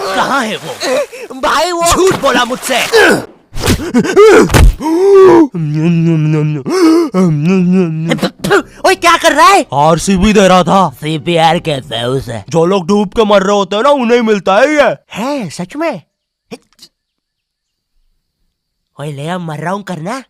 कहाँ है वो? भाई वो झूठ बोला मुझसे। ओए क्या कर रहा है? आरसीबी दे रहा था। सीपीआर कहते हैं उसे। जो लोग डूब के मर रहे होते हैं ना, उन्हें मिलता है ये। है सच में? ओए ले अब मर रहा हूँ करना।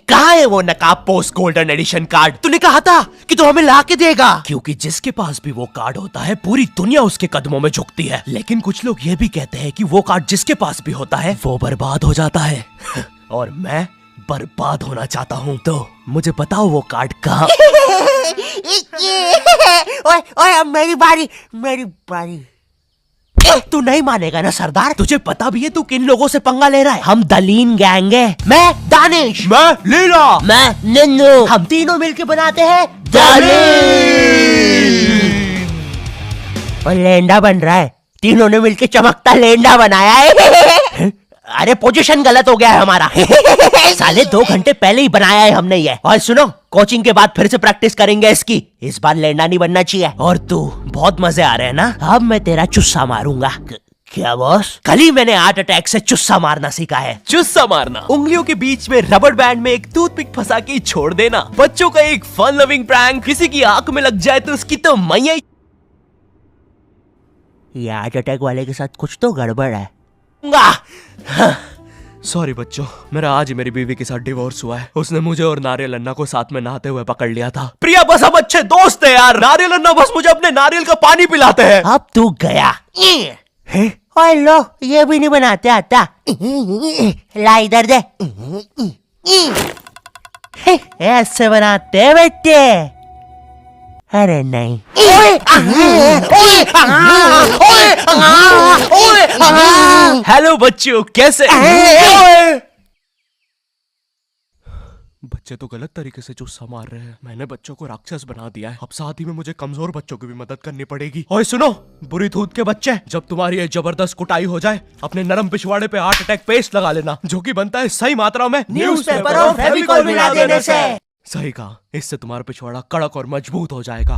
कहाँ है वो नकाब पोस्ट गोल्डन एडिशन कार्ड? तूने कहा था कि तू हमें ला के देगा। क्योंकि जिसके पास भी वो कार्ड होता है, पूरी दुनिया उसके कदमों में झुकती है। लेकिन कुछ लोग ये भी कहते हैं कि वो कार्ड जिसके पास भी होता है वो बर्बाद हो जाता है। और मैं बर्बाद होना चाहता हूँ, तो मुझे बताओ वो कार्ड कहाँ? ओए ओए अब मेरी बारी। तू नहीं मानेगा ना सरदार? तुझे पता भी है तू किन लोगों से पंगा ले रहा है? हम दलीन गैंग है। मैं दानिश, मैं लीला, मैं नन्नू, हम तीनों मिलके बनाते हैं और लेंडा बन रहा है। तीनों ने मिलके चमकता लेंडा बनाया है। अरे पोजीशन गलत हो गया है हमारा। साले 2 घंटे पहले ही बनाया है हमने ये। और सुनो, कोचिंग के बाद फिर से प्रैक्टिस करेंगे इसकी। इस बार लेंडा नहीं बनना चाहिए। और तू बहुत मजे आ रहे हैं ना? अब मैं तेरा चुस्सा मारूंगा। क्या बॉस? कल ही मैंने हार्ट अटैक से चुस्सा मारना सीखा है। चुस्सा मारना उंगलियों के बीच में रबर बैंड में एक टूथपिक फंसा के छोड़ देना। बच्चों का एक फन लविंग प्रैंक। किसी की आंख में लग जाए तो उसकी तो मैया। ये हार्ट अटैक वाले के साथ कुछ तो गड़बड़ है। सॉरी बच्चों, मेरा आज ही मेरी बीवी के साथ डिवोर्स हुआ है। उसने मुझे और नारियल अन्ना को साथ में नहाते हुए पकड़ लिया था। प्रिया बस हम अच्छे दोस्त हैं यार। नारियल अन्ना बस मुझे अपने नारियल का पानी पिलाते हैं। अब तू गया। ओए लो, ये भी नहीं बनाते आता। ला इधर दे। ऐसे बनाते हैं बेटे। अरे नहीं। हेलो बच्चों, कैसे? बच्चे तो गलत तरीके से चुस्सा मार रहे हैं। मैंने बच्चों को राक्षस बना दिया है। अब साथ ही में मुझे कमजोर बच्चों की भी मदद करनी पड़ेगी। ओए सुनो, बुरी धूत के बच्चे, जब तुम्हारी ये जबरदस्त कुटाई हो जाए, अपने नरम पिछवाड़े पे हार्ट अटैक पेस्ट लगा लेना, जो कि बनता है सही मात्रा में न्यूज़पेपर और फेविकोल मिला देने से। सही कहा, इससे तुम्हारा पिछवाड़ा कड़क और मजबूत हो जाएगा।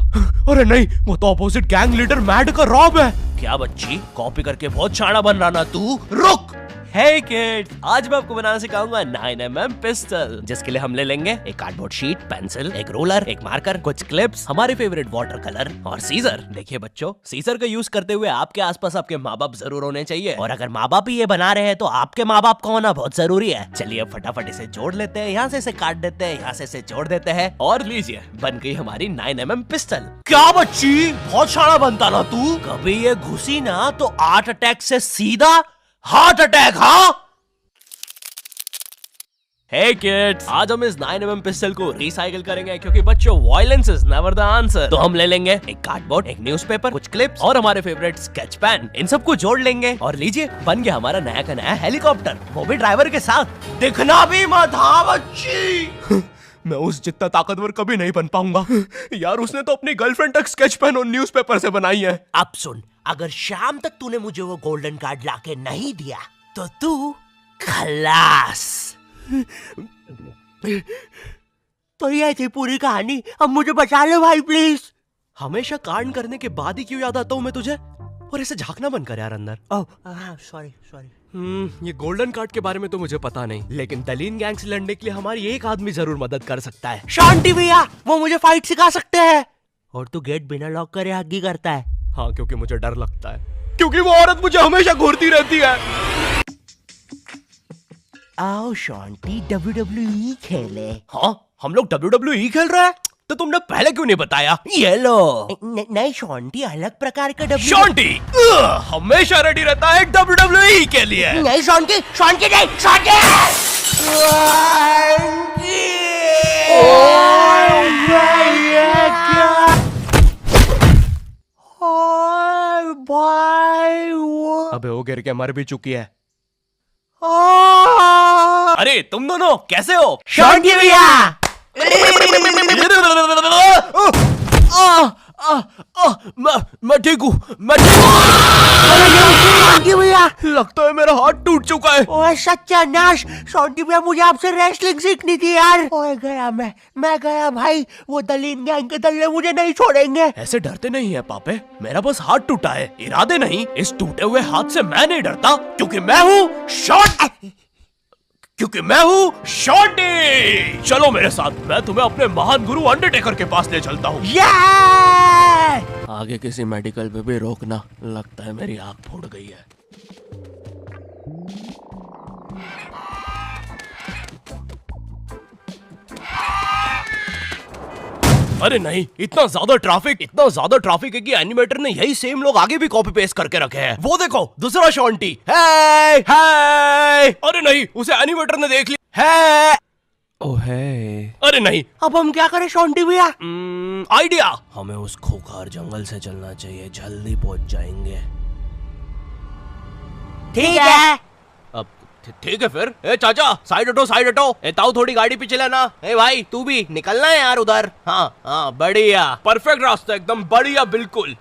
अरे नहीं, वो तो अपोजिट गैंग लीडर मैड का रॉब है। क्या बच्ची, कॉपी करके बहुत शाना बन रहा ना तू? रुक। Hey kid, आज मैं आपको बनाना सिखाऊंगा 9mm पिस्टल, जिसके लिए हम ले लेंगे एक कार्डबोर्ड शीट, पेंसिल, एक रोलर, एक मार्कर, कुछ क्लिप्स, हमारे फेवरेट वाटर कलर और सीजर। देखिए बच्चों, सीजर का यूज करते हुए आपके आसपास आपके माँ बाप जरूर होने चाहिए। और अगर माँ बाप ही ये बना रहे हैं तो आपके माँ बाप का होना बहुत जरूरी है। चलिए अब फटाफट इसे जोड़ लेते हैं। यहाँ से इसे काट देते हैं, यहाँ से इसे जोड़ देते हैं और लीजिए, बन गई हमारी 9mm पिस्टल। क्या बच्ची, बहुत शाना बनता ना तू? कभी ये घुसी ना तो हार्ट अटैक से सीधा हार्ट अटैक। हाँ हे किड्स, आज हम इस 9mm पिस्टल को रिसाइकिल करेंगे, क्योंकि बच्चों violence is never the answer. तो हम ले लेंगे एक कार्डबोर्ड, एक न्यूज़पेपर, कुछ क्लिप्स और हमारे फेवरेट स्केच पेन। इन सबको जोड़ लेंगे और लीजिए, बन गया हमारा नया का नया हेलीकॉप्टर, वो भी ड्राइवर के साथ। दिखना भी मत। हाँ बच्ची। मैं उस जितना ताकतवर कभी नहीं बन पाऊंगा यार। उसने तो अपनी गर्लफ्रेंड तक स्केच पेन और न्यूज़पेपर से बनाई है। अब सुन, अगर शाम तक तूने मुझे वो गोल्डन कार्ड लाके नहीं दिया तो तू खलास। तो ये थी पूरी कहानी। अब मुझे बचा लो भाई प्लीज। हमेशा कांड करने के बाद ही क्यों याद आता हूँ मैं तुझे? और ऐसे झांकना बंद कर यार अंदर। Oh sorry. ये गोल्डन कार्ड के बारे में तो मुझे पता नहीं, लेकिन दलीन गैंग से लड़ने के लिए हमारी एक आदमी जरूर मदद कर सकता है। शांति भैया, वो मुझे फाइट सिखा सकते हैं। और तू गेट बिना लॉक करे हग्गी करता है। हाँ, क्योंकि मुझे डर लगता है, क्योंकि वो औरत मुझे हमेशा घूरती रहती है। आओ शांति, WWE खेले। हाँ, हम लोग WWE खेल रहे हैं? तो तुमने पहले क्यों नहीं बताया? ये लो। नहीं शांति, अलग प्रकार का शांति हमेशा रेडी रहता है WWE के लिए। नहीं शांति नहीं शांति। अबे वो गिर के मर भी चुकी है। अरे तुम दोनों कैसे हो? शांति भैया। मैं ठीक हूँ, मैं शॉन्टी भैया, लगता है मेरा हाथ टूट चुका है। ओए सत्यानाश, शॉन्टी भैया मुझे आपसे रेसलिंग सीखनी थी यार। ओए गया मैं गया भाई, वो दलीन गैंग के दल्ले मुझे नहीं छोड़ेंगे। ऐसे डरते नहीं है पापे, मेरा बस हाथ टूटा है, इरादे नहीं। इस टूटे हुए हाथ से मैं नहीं डरता, क्योंकि मैं हूँ शॉन्टी। चलो मेरे साथ, मैं तुम्हें अपने महान गुरु अंडरटेकर के पास ले चलता हूँ। आगे किसी मेडिकल पे भी रोकना, लगता है मेरी आंख फूट गई है। अरे नहीं, इतना ज्यादा ट्रैफिक है कि एनिमेटर ने यही सेम लोग आगे भी कॉपी पेस्ट करके रखे हैं। वो देखो, दूसरा शॉन्टी। हे अरे नहीं, उसे एनिमेटर ने देख लिया है। ओह है, अरे नहीं, अब हम क्या करें शॉन्टी भैया? आइडिया, हमें उस खोखार जंगल से चलना चाहिए, जल्दी पहुंच जाएंगे। ठीक है। अब ठीक है फिर। ए चाचा, साइड हटो। ए ताऊ, थोड़ी गाड़ी पीछे लेना। ए भाई, तू भी निकलना है यार उधर। हाँ, बढ़िया, परफेक्ट रास्ता, एकदम बढ़िया, बिल्कुल।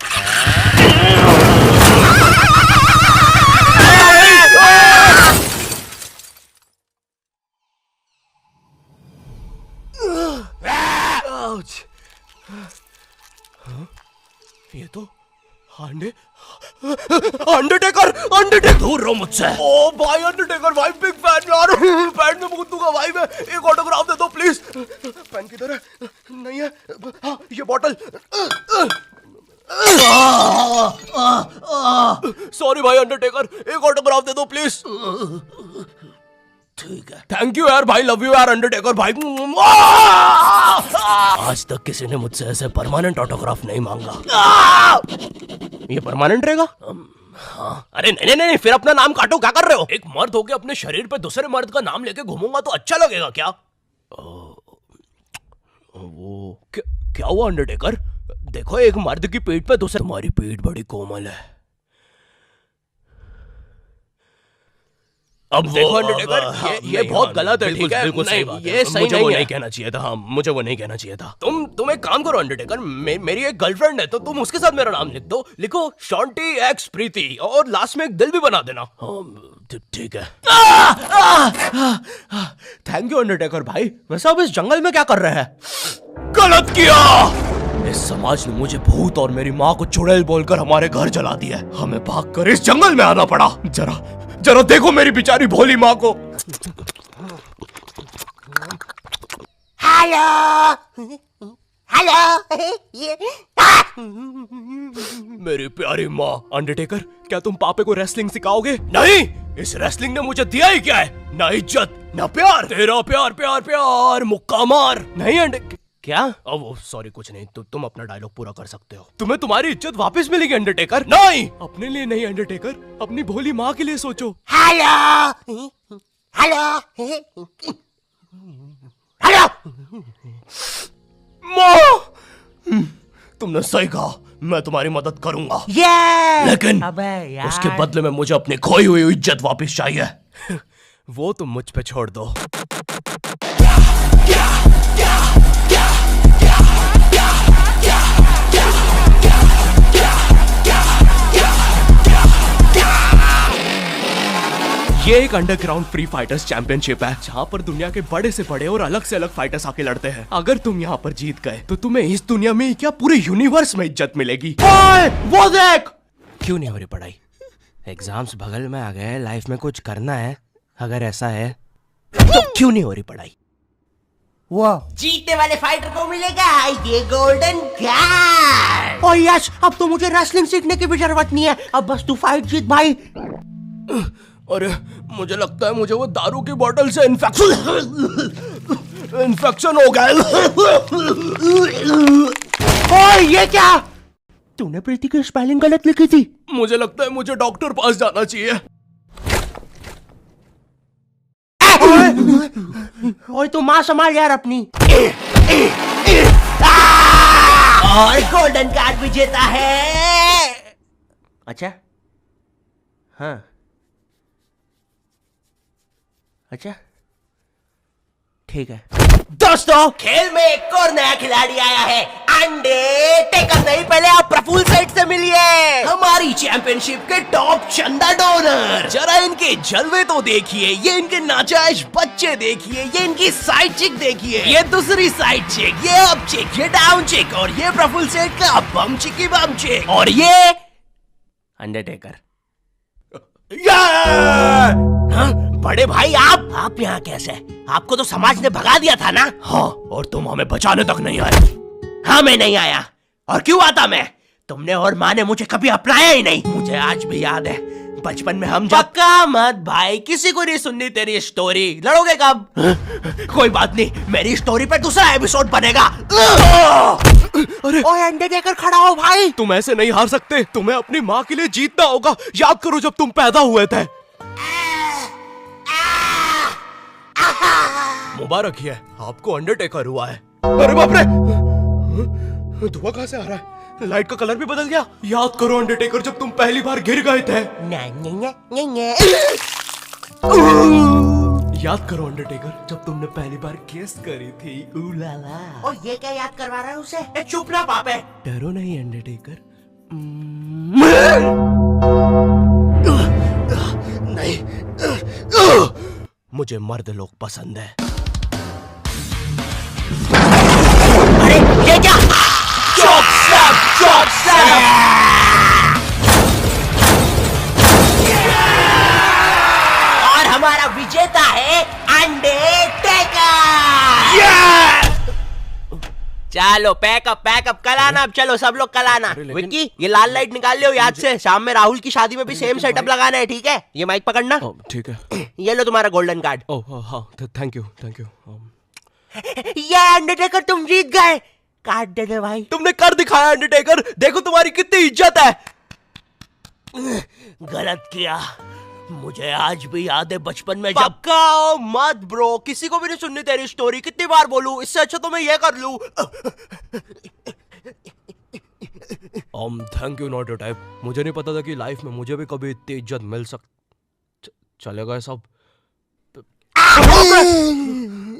ये तो अंडरटेकर दूर रहो मुझसे। ओ भाई अंडरटेकर भाई, बिग फैन यार, पैंट में मूत दूंगा भाई मैं। एक ऑटोग्राफ दे दो प्लीज। पेन किधर है? नहीं है। हाँ, ये बॉटल। सॉरी भाई अंडरटेकर, एक ऑटोग्राफ दे दो प्लीज। ठीक है, थैंक यू यार भाई, लव यू यार अंडरटेकर भाई। आज तक किसी ने मुझसे ऐसे परमानेंट ऑटोग्राफ नहीं मांगा। ये परमानेंट रहेगा? हाँ। अरे नहीं, फिर अपना नाम काटो, क्या कर रहे हो? एक मर्द होके अपने शरीर पे दूसरे मर्द का नाम लेके घूमूंगा तो अच्छा लगेगा क्या? वो क्या हुआ अंडरटेकर? देखो, एक मर्द की पीठ पे दूसरे। तुम्हारी पीठ बड़ी कोमल है। अब देखो अंडरटेकर, ये बहुत गलत है, ठीक है? बिल्कुल सही बात है। ये सही नहीं है। नहीं कहना चाहिए था। हाँ, मुझे वो नहीं कहना चाहिए था। तुम एक काम करो अंडरटेकर, मेरी एक गर्लफ्रेंड है, तो तुम उसके साथ मेरा नाम लिख दो। लिखो शॉन्टी एक्स प्रीति, और लास्ट में एक दिल भी बना देना। ठीक है। थैंक यू अंडरटेकर भाई। वैसे अब इस जंगल में क्या कर रहे हैं? गलत किया। इस समाज ने मुझे भूत और मेरी माँ को चुड़ैल बोलकर हमारे घर जला दिया। हमें भागकर इस जंगल में आना पड़ा। जरा देखो मेरी बेचारी भोली माँ को। हेलो। मेरी प्यारी माँ। अंडरटेकर, क्या तुम पापे को रेसलिंग सिखाओगे? नहीं, इस रेसलिंग ने मुझे दिया ही क्या है? ना इज्जत, ना प्यार। तेरा प्यार मुक्का मार। नहीं क्या? अब सॉरी, कुछ नहीं। तुम अपना डायलॉग पूरा कर सकते हो। तुम्हें तुम्हारी इज्जत वापस मिलेगी अंडरटेकर। नहीं, अपने लिए नहीं अंडरटेकर, अपनी भोली माँ के लिए सोचो। हेलो। माँ, तुमने सही कहा, मैं तुम्हारी मदद करूंगा। लेकिन उसके बदले में मुझे अपनी खोई हुई इज्जत वापस चाहिए। वो तुम मुझ पे छोड़ दो। ये एक अंडरग्राउंड फ्री फाइटर्स चैंपियनशिप है, जहाँ पर दुनिया के बड़े से बड़े और अलग से अलग फाइटर्स आके लड़ते हैं। अगर तुम यहाँ पर जीत गए तो तुम्हें इस दुनिया में क्या, पूरे यूनिवर्स में इज्जत मिलेगी। वो देख। क्यों नहीं हो रही पढ़ाई? एग्जाम्स बगल में आ गए, लाइफ में कुछ करना है। अगर ऐसा है तो क्यों नहीं हो रही पढ़ाई? वो जीतने वाले फाइटर को मिलेगा ये गोल्डन कार्ड। और यस, अब तो मुझे रेसलिंग सीखने की भी जरूरत नहीं है, अब बस तू फाइट जीत भाई। अरे मुझे लगता है मुझे वो दारू की बोतल से इन्फेक्शन हो गया। ओए ये क्या? तूने प्रीति की स्पेलिंग गलत लिखी थी। मुझे लगता है मुझे डॉक्टर पास जाना चाहिए। ओए तू माँ संभाल यार अपनी। और गोल्डन कार्ड विजेता है। अच्छा, हाँ, अच्छा, ठीक है। दोस्तों, खेल में एक और नया खिलाड़ी आया है। अंडरटेकर नहीं, ये हमारी चैंपियनशिप के टॉप चंदा डोनर। जरा इनके जलवे तो देखिए, ये इनके नाजायज बच्चे देखिए, ये इनकी साइड चिक देखिए, ये दूसरी साइड चिक, ये अप चिक, ये डाउन चिक, और ये प्रफुल्ल सेठ का बम चिकी बम चिक, और ये अंडरटेकर। हाँ, बड़े भाई आप यहाँ कैसे? आपको तो समाज ने भगा दिया था ना? हाँ, और तुम हमें बचाने तक नहीं आए। हाँ, मैं नहीं आया। और क्यों आता मैं? तुमने और माँ ने मुझे कभी अपनाया ही नहीं। मुझे आज भी याद है, बचपन में हम पक्का मत भाई, किसी को नहीं सुननी तेरी स्टोरी। लड़ोगे कब? कोई बात नहीं, मेरी स्टोरी पे दूसरा एपिसोड बनेगा। अरे ओए अंडरटेकर, खड़ा हो भाई। तुम ऐसे नहीं हार सकते, तुम्हें अपनी माँ के लिए जीतना होगा। याद करो जब तुम पैदा हुए थे। मुबारक है, आपको अंडरटेकर हुआ है। अरे बाप रे, धुआं कहाँ से आ रहा है? लाइट का कलर भी बदल गया। याद करो अंडरटेकर, जब तुम पहली बार गिर गए थे। याद करो अंडरटेकर, जब तुमने पहली बार किस करी थी। उलाला। और ये क्या याद करवा रहा है उसे? चुप ना पापे। डरो नहीं अंडरटेकर। नहीं, मुझे मर्द लोग पसंद है। अरे ये क्या? Chop slap, chop slap. और हमारा विजेता है अंडरटेकर। चलो पैकअप कल आना। अब चलो सब लोग कल आना। विक्की, ये लाल लाइट निकाल लियो याद से। शाम में राहुल की शादी में भी सेम सेटअप लगाना है, ठीक है? ये माइक पकड़ना। ठीक है। ये लो तुम्हारा गोल्डन कार्ड। ओह हाँ, थैंक यू, थैंक यू। ये अंडरटेकर, तुम जीत गए। कार्ड दे दे भाई। तुमने कर दिखाया अंडरटेकर, देखो तुम्हारी कितनी इज्जत है। गलत किया, मुझे आज भी याद है बचपन में जब। पक्का मत ब्रो, किसी को भी नहीं सुननी तेरी स्टोरी। कितनी बार बोलूं? इससे अच्छा तो मैं ये कर लूं। Thank you not your type. मुझे नहीं पता था कि लाइफ में मुझे भी कभी इतनी इज्जत मिल चलेगा सब।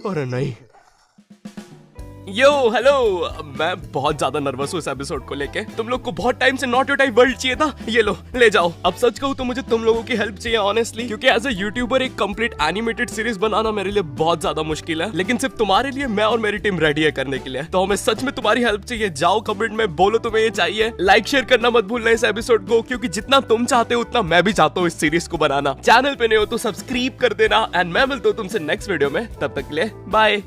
अरे नहीं। यो हेलो, मैं बहुत ज्यादा नर्वस हूँ इस एपिसोड को लेके। तुम लोग को बहुत टाइम से नॉट योर टाइप वर्ल्ड चाहिए था, ये लो ले जाओ। अब सच कहूँ तो मुझे तुम लोगों की हेल्प चाहिए ऑनेस्टली, क्योंकि एज अ यूट्यूबर एक कंप्लीट एनिमेटेड सीरीज बनाना मेरे लिए बहुत ज्यादा मुश्किल है। लेकिन सिर्फ तुम्हारे लिए मैं और मेरी टीम रेडी है करने के लिए। तो हमें सच में तुम्हारी हेल्प चाहिए। जाओ कमेंट में बोलो तुम्हें ये चाहिए। लाइक शेयर करना मत भूलना इस एपिसोड को, क्योंकि जितना तुम चाहते हो उतना मैं भी चाहता हूँ इस सीरीज को बनाना। चैनल पे नहीं हो तो सब्सक्राइब कर देना। एंड मैं मिलता हूँ तुमसे नेक्स्ट वीडियो में, तब तक के लिए बाय।